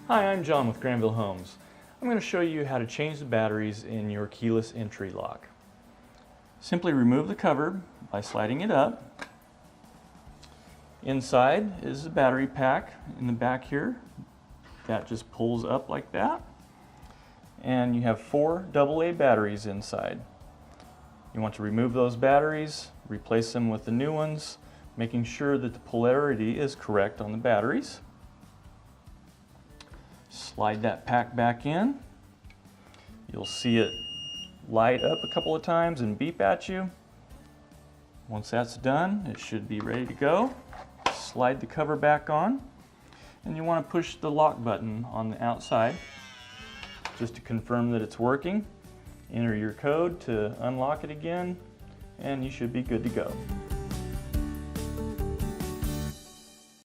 Hi, I'm John with Granville Homes. I'm going to show you how to change the batteries in your keyless entry lock. Simply remove the cover by sliding it up. Inside is the battery pack in the back here. That just pulls up like that. And you have 4 AA batteries inside. You want to remove those batteries, replace them with the new ones, making sure that the polarity is correct on the batteries. Slide that pack back in. You'll see it light up a couple of times and beep at you. Once that's done, it should be ready to go. Slide the cover back on, and you want to push the lock button on the outside just to confirm that it's working. Enter your code to unlock it again, and you should be good to go.